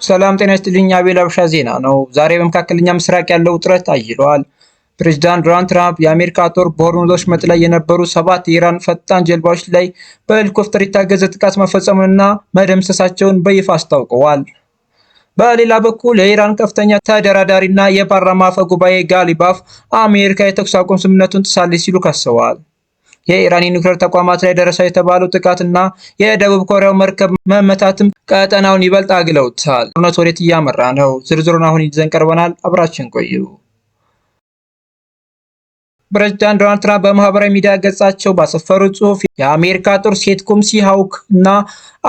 ሰላም ጤና ይስጥልኝ። አቤል አብሻ ዜና ነው። ዛሬ በመካከለኛ ምስራቅ ያለው ውጥረት አይሏል። ፕሬዝዳንት ዶናልድ ትራምፕ የአሜሪካ ጦር በሆርሙዝ ወሽመጥ ላይ የነበሩ 7 የኢራን ፈጣን ጀልባዎች ላይ በሄሊኮፕተር የታገዘ ጥቃት መፈጸሙንና መደምሰሳቸውን በይፋ አስታውቀዋል። በሌላ በኩል የኢራን ከፍተኛ ተደራዳሪና የፓርላማ አፈ ጉባኤ ጋሊባፍ አሜሪካ የተኩስ አቁም ስምምነቱን ጥሳለች ሲሉ ከሰዋል። የኢራን የኒውክሌር ተቋማት ላይ ደረሰ የተባለው ጥቃትና የደቡብ ኮሪያው መርከብ መመታትም ቀጠናውን ይበልጥ አግለውታል። ጦርነቱ ወዴት እያመራ ነው? ዝርዝሩን አሁን ይዘን ቀርበናል። አብራችን ቆዩ። ፕሬዝዳንት ዶናልድ ትራምፕ በማህበራዊ ሚዲያ ገጻቸው ባሰፈሩት ጽሑፍ የአሜሪካ ጦር ሴትኮም ሲሃውክ እና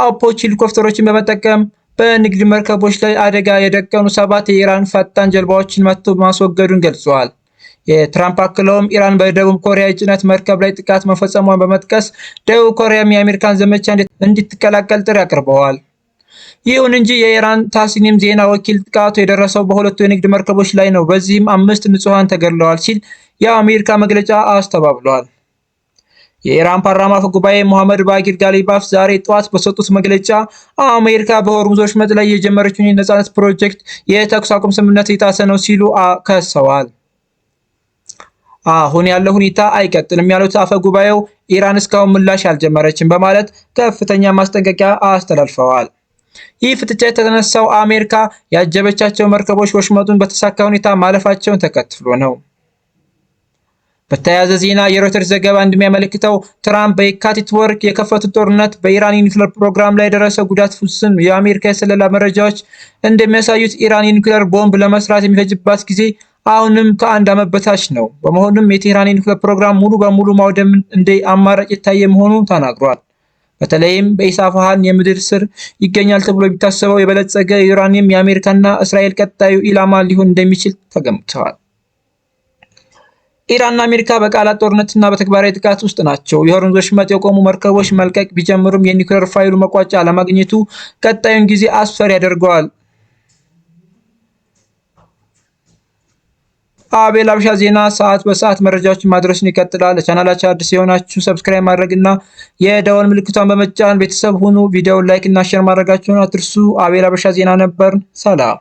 አፖች ሄሊኮፕተሮችን በመጠቀም በንግድ መርከቦች ላይ አደጋ የደቀኑ 7 የኢራን ፈጣን ጀልባዎችን መትቶ ማስወገዱን ገልጸዋል። የትራምፕ አክለውም ኢራን በደቡብ ኮሪያ የጭነት መርከብ ላይ ጥቃት መፈጸሟን በመጥቀስ ደቡብ ኮሪያም የአሜሪካን ዘመቻ እንድትቀላቀል ጥሪ አቅርበዋል። ይሁን እንጂ የኢራን ታስኒም ዜና ወኪል ጥቃቱ የደረሰው በሁለቱ የንግድ መርከቦች ላይ ነው፣ በዚህም 5 ንጹሃን ተገድለዋል ሲል የአሜሪካ መግለጫ አስተባብሏል። የኢራን ፓርላማ አፈ ጉባኤ ሙሐመድ ባጊር ጋሊባፍ ዛሬ ጠዋት በሰጡት መግለጫ አሜሪካ በሆርሙዝ ወሽመጥ ላይ የጀመረችውን የነጻነት ፕሮጀክት የተኩስ አቁም ስምምነት የጣሰ ነው ሲሉ ከሰዋል። አሁን ያለው ሁኔታ አይቀጥልም ያሉት አፈ ጉባኤው ኢራን እስካሁን ምላሽ አልጀመረችም በማለት ከፍተኛ ማስጠንቀቂያ አስተላልፈዋል። ይህ ፍጥጫ የተነሳው አሜሪካ ያጀበቻቸው መርከቦች ወሽመጡን በተሳካ ሁኔታ ማለፋቸውን ተከትሎ ነው። በተያያዘ ዜና የሮይተርስ ዘገባ እንደሚያመለክተው ትራምፕ በየካቲት ወር የከፈቱት ጦርነት በኢራን የኒውክሌር ፕሮግራም ላይ የደረሰ ጉዳት ውስን የአሜሪካ የስለላ መረጃዎች እንደሚያሳዩት ኢራን የኒውክሌር ቦምብ ለመስራት የሚፈጅባት ጊዜ አሁንም ከ1 ዓመት በታች ነው። በመሆኑም የቴህራን የኒውክሌር ፕሮግራም ሙሉ በሙሉ ማውደም እንደ አማራጭ የታየ መሆኑን ተናግሯል። በተለይም በኢስፋሃን የምድር ስር ይገኛል ተብሎ የሚታሰበው የበለጸገ ዩራኒየም የአሜሪካና እስራኤል ቀጣዩ ኢላማ ሊሆን እንደሚችል ተገምቷል። ኢራንና አሜሪካ በቃላት ጦርነትና በተግባራዊ ጥቃት ውስጥ ናቸው። የሆርሙዝ ወሽመጥ የቆሙ መርከቦች መልቀቅ ቢጀምሩም የኒውክሌር ፋይሉ መቋጫ አለማግኘቱ ቀጣዩን ጊዜ አስፈሪ ያደርገዋል። አቤል አብሻ ዜና ሰዓት በሰዓት መረጃዎችን ማድረስን ይቀጥላል። ለቻናላችን አዲስ የሆናችሁ ሰብስክራይብ ማድረግና የደወል ምልክቷን በመጫን ቤተሰብ ሁኑ። ቪዲዮውን ላይክ እና ሼር ማድረጋችሁን አትርሱ። አቤል አብሻ ዜና ነበር። ሰላም።